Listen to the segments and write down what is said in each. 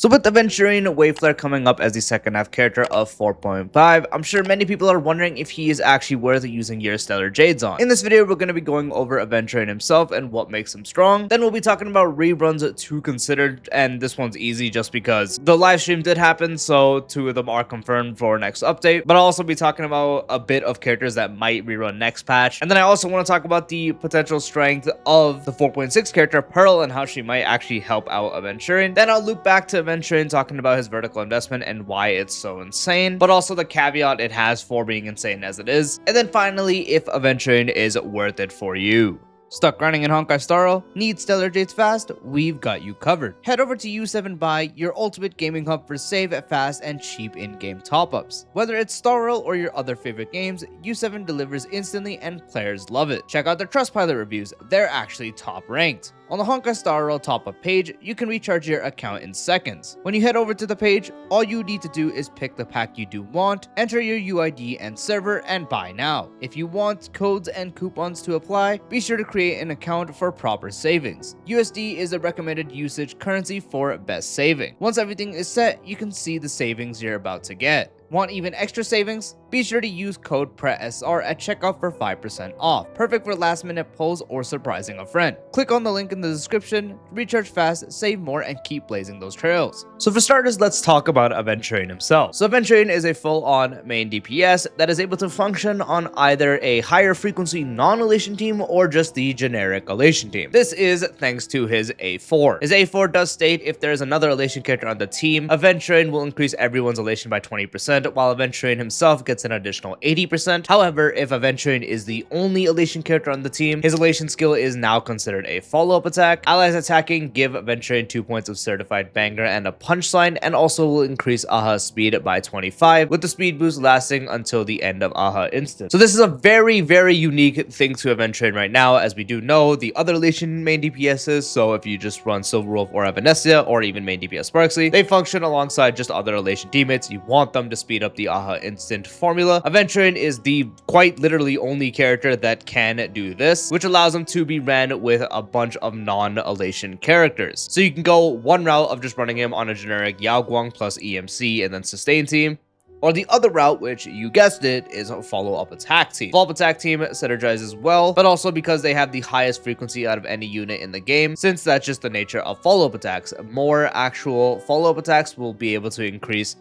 So with Aventurine Waveflair coming up as the second half character of 4.5, I'm sure many people are wondering if he is actually worth using your stellar Jades on. In this video, we're going to be going over Aventurine himself and what makes him strong. Then we'll be talking about reruns to consider, and this one's easy just because the live stream did happen, so 2 of them are confirmed for next update. But I'll also be talking about a bit of characters that might rerun next patch. And then I also want to talk about the potential strength of the 4.6 character Pearl and how she might actually help out Aventurine. Then I'll loop back to Aventurine talking about his vertical investment and why it's so insane, but also the caveat it has for being insane as it is. And then finally, if Aventurine is worth it for you. Stuck grinding in Honkai Starro? Need stellar Jades fast? We've got you covered. Head over to U7Buy, your ultimate gaming hub for safe, fast, and cheap in-game top-ups. Whether it's Starro or your other favorite games, U7 delivers instantly and players love it. Check out their Trustpilot reviews, they're actually top ranked. On the Honkai Starro top-up page, you can recharge your account in seconds. When you head over to the page, all you need to do is pick the pack you do want, enter your UID and server, and buy now. If you want codes and coupons to apply, be sure to create an account for proper savings. USD is the recommended usage currency for best saving. Once everything is set, you can see the savings you're about to get. Want even extra savings? Be sure to use code PRESR at checkout for 5% off. Perfect for last minute pulls or surprising a friend. Click on the link in the description, recharge fast, save more, and keep blazing those trails. So for starters, let's talk about Aventurine himself. So Aventurine is a full-on main DPS that is able to function on either a higher frequency non-elation team or just the generic elation team. This is thanks to his A4. His A4 does state if there is another elation character on the team, Aventurine will increase everyone's elation by 20%, while Aventurine himself gets an additional 80%. However, if Aventurine is the only elation character on the team, his elation skill is now considered a follow-up attack. Allies attacking give Aventurine 2 points of certified banger and a punchline, and also will increase Aha's speed by 25, with the speed boost lasting until the end of Aha instant. So this is a very, very unique thing to Aventurine right now, as we do know the other elation main DPSs, so if you just run Silver Wolf or Evanescia, or even main DPS Sparkly, they function alongside just other elation teammates. You want them to speed up the Aha instant formula. Aventurine is the quite literally only character that can do this, which allows him to be ran with a bunch of non-elation characters. So you can go one route of just running him on a generic Yao Guang plus EMC and then sustain team, or the other route, which you guessed it, is a follow-up attack team. Follow-up attack team synergizes well, but also because they have the highest frequency out of any unit in the game, since that's just the nature of follow-up attacks. More actual follow-up attacks will be able to increase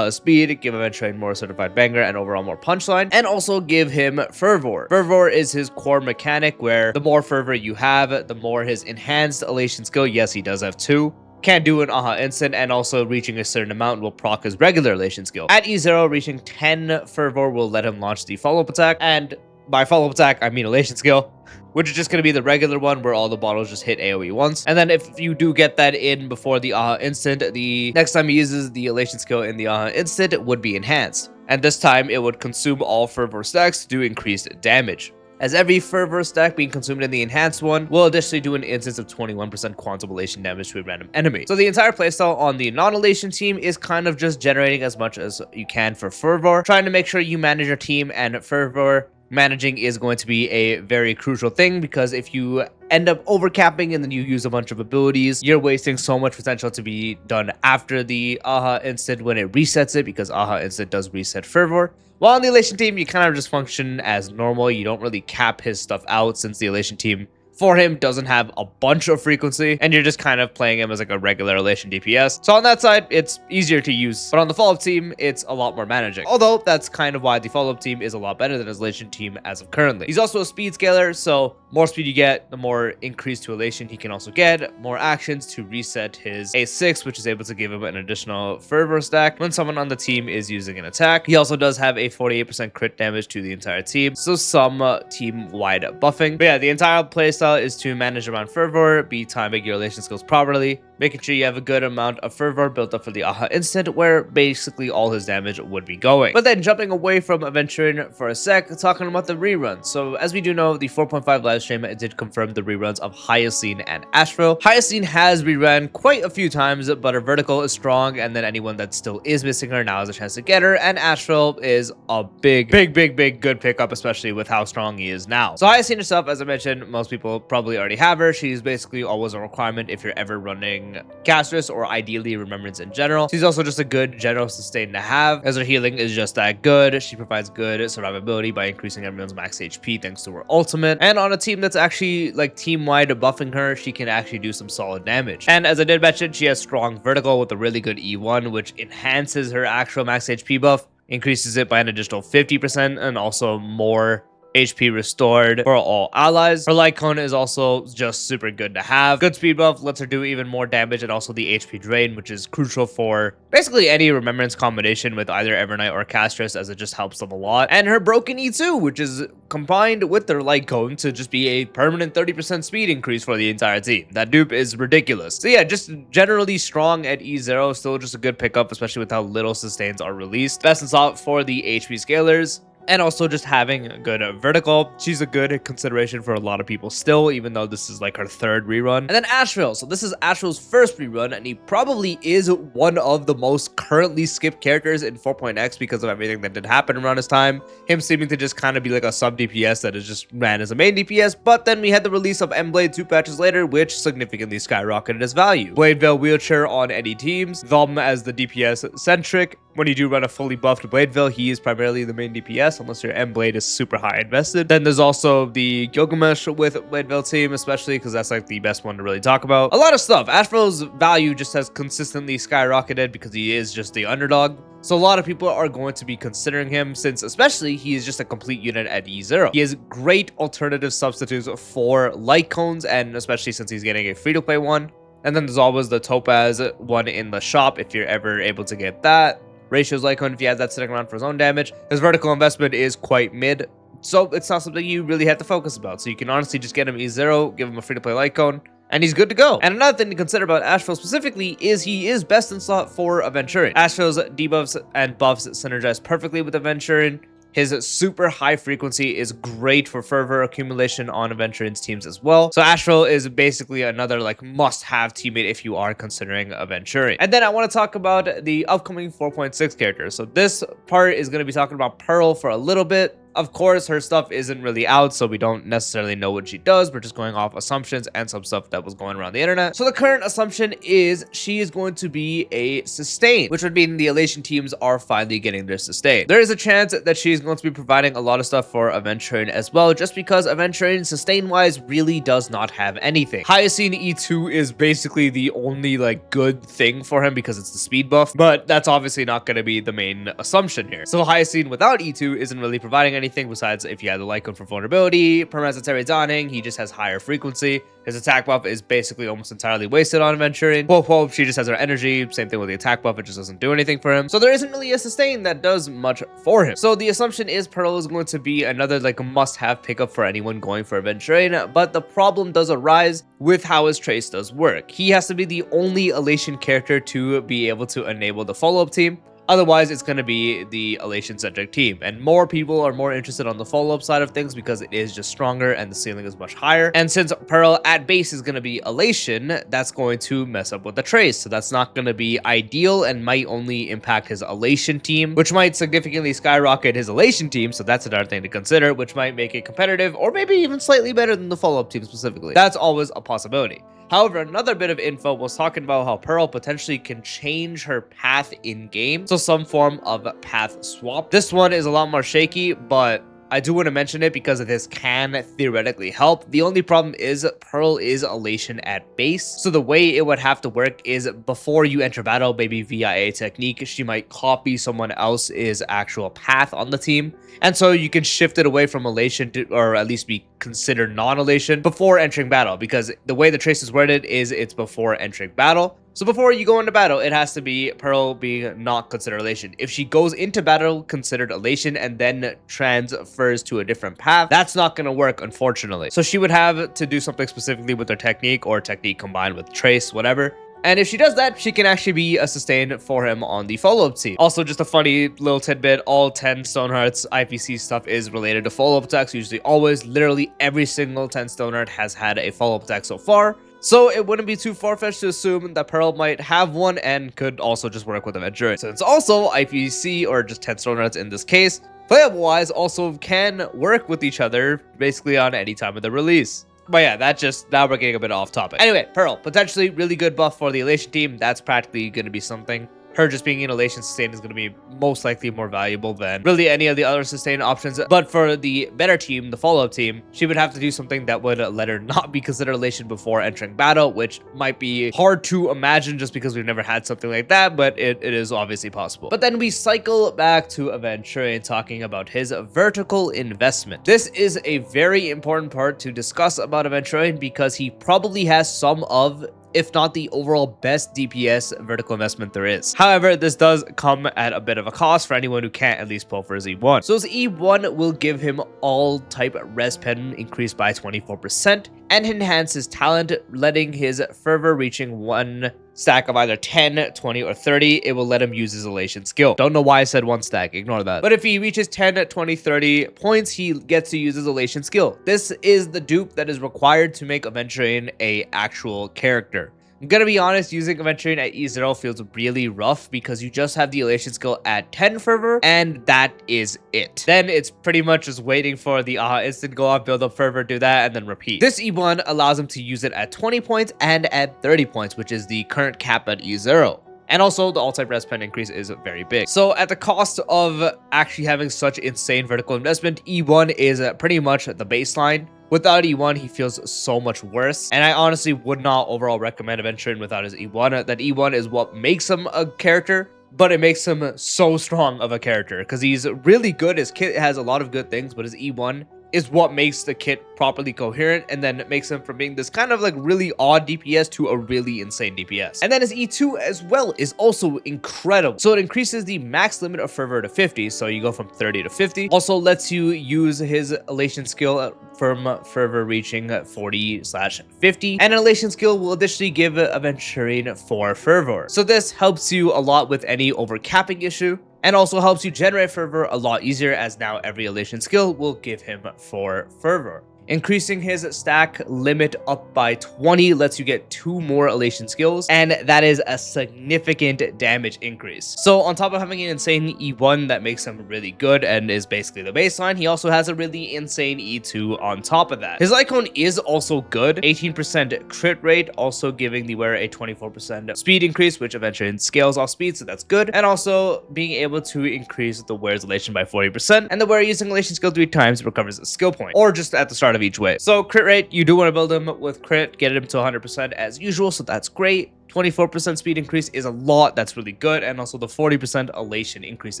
speed, give Aventurine more certified banger and overall more punchline, and also give him fervor. Fervor is his core mechanic, where the more fervor you have, the more his enhanced elation skill, yes, he does have 2, can do an Aha instant, and also reaching a certain amount will proc his regular elation skill. At E0, reaching 10 fervor will let him launch the follow-up attack, and by follow-up attack, I mean elation skill, which is just going to be the regular one where all the bottles just hit AoE once. And then if you do get that in before the Aha instant, the next time he uses the elation skill in the Aha instant, it would be enhanced. And this time it would consume all fervor stacks to do increased damage, as every fervor stack being consumed in the enhanced one will additionally do an instance of 21% quantum elation damage to a random enemy. So the entire playstyle on the non-elation team is kind of just generating as much as you can for fervor, trying to make sure you manage your team, and fervor managing is going to be a very crucial thing, because if you end up overcapping and then you use a bunch of abilities, you're wasting so much potential to be done after the Aha instant when it resets it, because Aha instant does reset fervor. While on the elation team, you kind of just function as normal. You don't really cap his stuff out, since the elation team for him doesn't have a bunch of frequency, and you're just kind of playing him as like a regular elation DPS. So on that side, it's easier to use, but on the follow-up team, it's a lot more managing. Although that's kind of why the follow-up team is a lot better than his elation team as of currently. He's also a speed scaler, so more speed you get, the more increase to elation he can also get, more actions to reset his A6, which is able to give him an additional fervor stack when someone on the team is using an attack. He also does have a 48% crit damage to the entire team, so some team-wide buffing. But yeah, the entire playstyle is to manage around fervor, be timing your elation skills properly, making sure you have a good amount of fervor built up for the Aha instant, where basically all his damage would be going. But then jumping away from Aventurine for a sec, talking about the reruns. So as we do know, the 4.5 livestream did confirm the reruns of Hyacine and Astral. Hyacine has rerun quite a few times, but her vertical is strong, and then anyone that still is missing her now has a chance to get her, and Astral is a big good pickup, especially with how strong he is now. So Hyacine herself, as I mentioned, most people will probably already have her. She's basically always a requirement if you're ever running Castress or ideally Remembrance in general. She's also just a good general sustain to have, as her healing is just that good. She provides good survivability by increasing everyone's max HP thanks to her ultimate. And on a team that's actually like team-wide buffing her, she can actually do some solid damage. And as I did mention, she has strong vertical with a really good E1, which enhances her actual max HP buff, increases it by an additional 50%, and also more HP restored for all allies. Her light cone is also just super good to have. Good speed buff lets her do even more damage, and also the HP drain, which is crucial for basically any Remembrance combination with either Evernight or Castress, as it just helps them a lot. And her broken E2, which is combined with their light cone to just be a permanent 30% speed increase for the entire team. That dupe is ridiculous. So yeah, just generally strong at E0, still just a good pickup, especially with how little sustains are released. Best in slot for the HP scalers. And also just having a good vertical. She's a good consideration for a lot of people still, even though this is like her third rerun. And then Asheville. So this is Asheville's first rerun, and he probably is one of the most currently skipped characters in 4.x because of everything that did happen around his time. Him seeming to just kind of be like a sub DPS that is just ran as a main DPS. But then we had the release of M-Blade 2 patches later, which significantly skyrocketed his value. Blade Veil wheelchair on any teams. Them as the DPS centric. When you do run a fully buffed Blade Veil, he is primarily the main DPS, unless your M-Blade is super high invested. Then there's also the Gilgamesh with Blade Veil team, especially because that's like the best one to really talk about. A lot of stuff. Asheville's value just has consistently skyrocketed because he is just the underdog. So a lot of people are going to be considering him, since especially he is just a complete unit at E0. He has great alternative substitutes for light cones, and especially since he's getting a free-to-play one. And then there's always the Topaz one in the shop if you're ever able to get that. Ratio's light cone if he has that sitting around for his own damage. His vertical investment is quite mid, so it's not something you really have to focus about. So you can honestly just get him E0, give him a free-to-play light cone, and he's good to go. And another thing to consider about Asheville specifically is he is best in slot for Aventurine. Asheville's debuffs and buffs synergize perfectly with Aventurine. His super high frequency is great for fervor accumulation on Aventurine's teams as well. So Asheville is basically another like must-have teammate if you are considering Aventurine. And then I want to talk about the upcoming 4.6 characters. So this part is going to be talking about Pearl for a little bit. Of course, her stuff isn't really out, so we don't necessarily know what she does. We're just going off assumptions and some stuff that was going around the internet. So the current assumption is she is going to be a sustain, which would mean the Elation teams are finally getting their sustain. There is a chance that she's going to be providing a lot of stuff for Aventurine as well, just because Aventurine sustain-wise really does not have anything. Hyacine E2 is basically the only like good thing for him because it's the speed buff, but that's obviously not going to be the main assumption here. So Hyacine without E2 isn't really providing anything besides if you had the light cone for vulnerability. Permanent Dawning, he just has higher frequency. His attack buff is basically almost entirely wasted on Aventurine. Whoa, she just has her energy. Same thing with the attack buff, it just doesn't do anything for him. So there isn't really a sustain that does much for him. So the assumption is Pearl is going to be another like must-have pickup for anyone going for Aventurine, but the problem does arise with how his trace does work. He has to be the only Elation character to be able to enable the follow-up team. Otherwise, it's going to be the Elation-centric team, and more people are more interested on the follow-up side of things because it is just stronger and the ceiling is much higher. And since Pearl at base is going to be Elation, that's going to mess up with the trace, so that's not going to be ideal and might only impact his Elation team, which might significantly skyrocket his Elation team, so that's another thing to consider, which might make it competitive or maybe even slightly better than the follow-up team specifically. That's always a possibility. However, another bit of info was talking about how Pearl potentially can change her path in-game, so some form of path swap. This one is a lot more shaky, but I do want to mention it because this can theoretically help. The only problem is Pearl is Elation at base, so the way it would have to work is before you enter battle, maybe via a technique, she might copy someone else's actual path on the team, and so you can shift it away from Elation to, or at least be considered non-Elation before entering battle, because the way the trace is worded is it's before entering battle. So before you go into battle, it has to be Pearl being not considered Elation. If she goes into battle considered Elation and then transfers to a different path, that's not going to work, unfortunately. So she would have to do something specifically with her technique, or technique combined with trace, whatever. And if she does that, she can actually be a sustain for him on the follow-up team. Also, just a funny little tidbit, all 10 Stonehearts IPC stuff is related to follow-up attacks, usually always. Literally every single 10 Stoneheart has had a follow-up attack so far. So it wouldn't be too far-fetched to assume that Pearl might have one and could also just work with Aventurine. Since also IPC, or just 10 Stonehearts in this case, playable-wise also can work with each other basically on any time of the release. But yeah, now we're getting a bit off topic. Anyway, Pearl, potentially really good buff for the Elation team. That's practically going to be something. Her just being in Elation Sustain is going to be most likely more valuable than really any of the other sustain options. But for the better team, the follow-up team, she would have to do something that would let her not be considered Elation before entering battle, which might be hard to imagine just because we've never had something like that, but it is obviously possible. But then we cycle back to Aventurine talking about his vertical investment. This is a very important part to discuss about Aventurine because he probably has some of, if not the overall best DPS vertical investment there is. However, this does come at a bit of a cost for anyone who can't at least pull for his E1. So his E1 will give him all type res pen increased by 24% and enhance his talent, letting his fervor reaching one stack of either 10, 20, or 30. It will let him use his Elation skill. Don't know why I said one stack, ignore that. But if he reaches 10, 20, 30 points, he gets to use his Elation skill. This is the dupe that is required to make Aventurine a actual character. I'm gonna be honest, using Aventurine at E0 feels really rough because you just have the Elation skill at 10 fervor, and that is it. Then it's pretty much just waiting for the instant go off, build up fervor, do that, and then repeat. This E1 allows him to use it at 20 points and at 30 points, which is the current cap at E0. And also, the all-type res pen increase is very big. So at the cost of actually having such insane vertical investment, E1 is pretty much the baseline. Without E1, he feels so much worse. And I honestly would not overall recommend Aventurine without his E1. That E1 is what makes him a character, but it makes him so strong of a character because he's really good. His kit has a lot of good things, but his E1 is what makes the kit properly coherent and then it makes him from being this kind of like really odd DPS to a really insane DPS. And then his E2 as well is also incredible. So it increases the max limit of fervor to 50, so you go from 30 to 50. Also lets you use his Elation skill from fervor reaching 40/50, and an Elation skill will additionally give Aventurine 4 fervor. So this helps you a lot with any overcapping issue, and also helps you generate fervor a lot easier as now every Elation skill will give him 4 fervor. Increasing his stack limit up by 20 lets you get 2 more Elation skills, and that is a significant damage increase. So on top of having an insane E1 that makes him really good and is basically the baseline, he also has a really insane E2 on top of that. His icon is also good, 18% crit rate, also giving the wearer a 24% speed increase, which eventually scales off speed, so that's good. And also being able to increase the wearer's Elation by 40%, and the wearer using Elation skill 3 times recovers a skill point, or just at the start of each way. So crit rate, you do want to build him with crit, get him to 100% as usual, so that's great. 24% speed increase is a lot, that's really good, and also the 40% Elation increase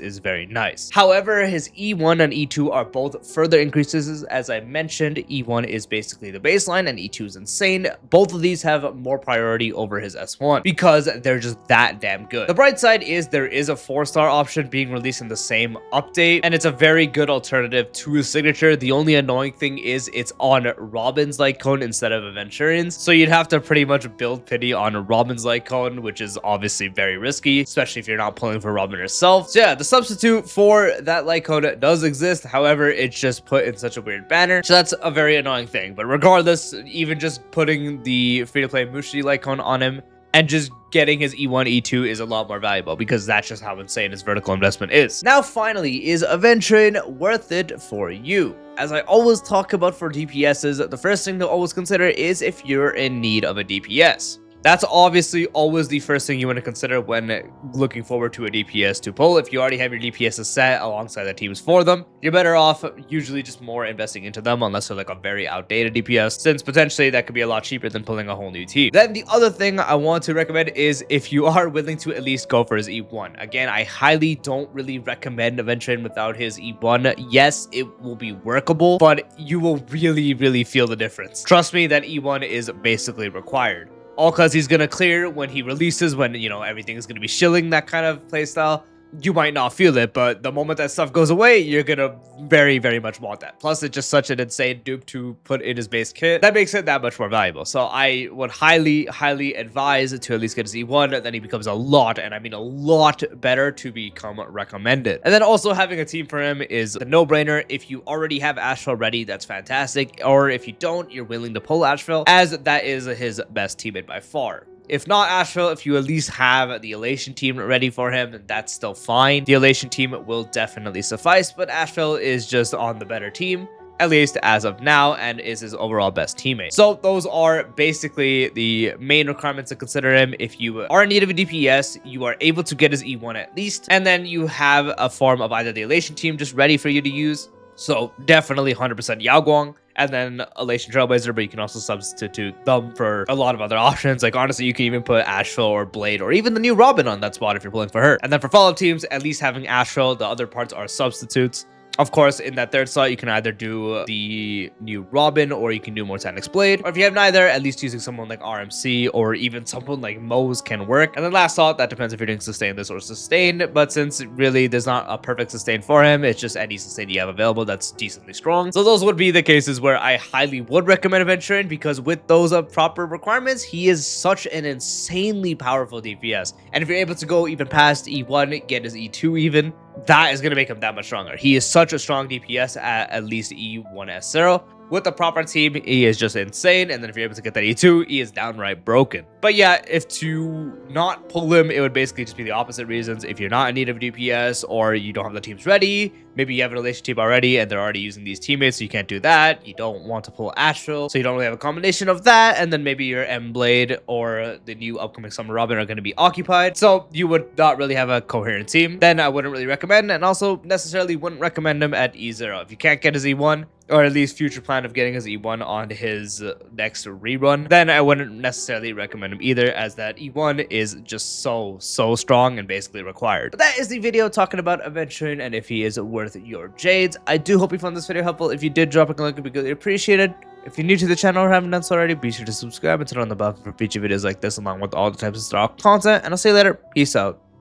is very nice. However, his E1 and E2 are both further increases. As I mentioned, E1 is basically the baseline and E2 is insane. Both of these have more priority over his S1 because they're just that damn good. The bright side is there is a 4-star option being released in the same update, and it's a very good alternative to his signature. The only annoying thing is it's on Robin's light cone instead of Aventurine's, so you'd have to pretty much build pity on Robin's light cone, which is obviously very risky, especially if you're not pulling for Robin herself. So yeah, the substitute for that light cone does exist. However, it's just put in such a weird banner, so that's a very annoying thing. But regardless, even just putting the free-to-play Mushi light cone on him and just getting his E1, E2 is a lot more valuable because that's just how insane his vertical investment is. Now, finally, is Aventurine worth it for you? As I always talk about for DPSs, the first thing to always consider is if you're in need of a DPS. That's obviously always the first thing you want to consider when looking forward to a DPS to pull. If you already have your DPSs set alongside the teams for them, you're better off usually just more investing into them unless they're like a very outdated DPS, since potentially that could be a lot cheaper than pulling a whole new team. Then the other thing I want to recommend is if you are willing to at least go for his E1. Again, I highly don't really recommend Aventurine without his E1. Yes, it will be workable, but you will really feel the difference. Trust me, that E1 is basically required. All because he's going to clear when he releases, when, you know, everything is going to be shilling that kind of playstyle. You might not feel it, but the moment that stuff goes away, you're going to very much want that. Plus, it's just such an insane dupe to put in his base kit. That makes it that much more valuable. So I would highly advise to at least get his E1. Then he becomes a lot, and I mean a lot better to become recommended. And then also having a team for him is a no-brainer. If you already have Asheville ready, that's fantastic. Or if you don't, you're willing to pull Asheville, as that is his best teammate by far. If not Asheville, if you at least have the Elation team ready for him, then that's still fine. The Elation team will definitely suffice, but Asheville is just on the better team. at least as of now, and is his overall best teammate. So those are basically the main requirements to consider him. If you are in need of a DPS, you are able to get his E1 at least, and then you have a form of either the Elation team just ready for you to use. So definitely 100% Yao Guang, and then Elation Trailblazer, but you can also substitute them for a lot of other options. Like, honestly, you can even put Asheville or Blade or even the new Robin on that spot if you're pulling for her. And then for follow-up teams, at least having Asheville, the other parts are substitutes. Of course, in that third slot, you can either do the new Robin or you can do Mortanix Blade. Or if you have neither, at least using someone like RMC or even someone like Moze can work. And then last slot, that depends if you're doing sustainless or sustained. But since really there's not a perfect sustain for him, it's just any sustain you have available that's decently strong. So those would be the cases where I highly would recommend Aventurine, because with those proper requirements, he is such an insanely powerful DPS. And if you're able to go even past E1, get his E2 even, that is going to make him that much stronger. He is such a strong DPS at least E1S0. With the proper team, he is just insane. And then if you're able to get that E2, he is downright broken. But yeah, if to not pull him, it would basically just be the opposite reasons. If you're not in need of DPS or you don't have the teams ready, maybe you have a relation team already and they're already using these teammates, so you can't do that. You don't want to pull Astral, so you don't really have a combination of that. And then maybe your M-Blade or the new upcoming Summer Robin are going to be occupied, so you would not really have a coherent team. Then I wouldn't really recommend, and also necessarily wouldn't recommend him at E0. If you can't get his E1, or at least future plan of getting his E1 on his next rerun, then I wouldn't necessarily recommend him either, as that E1 is just so strong and basically required. But that is the video talking about Aventurine and if he is worth your Jades. I do hope you found this video helpful. If you did, drop a like, it would be greatly appreciated. If you're new to the channel or haven't done so already, be sure to subscribe and turn on the bell for future videos like this, along with all the types of stock content, and I'll see you later. Peace out.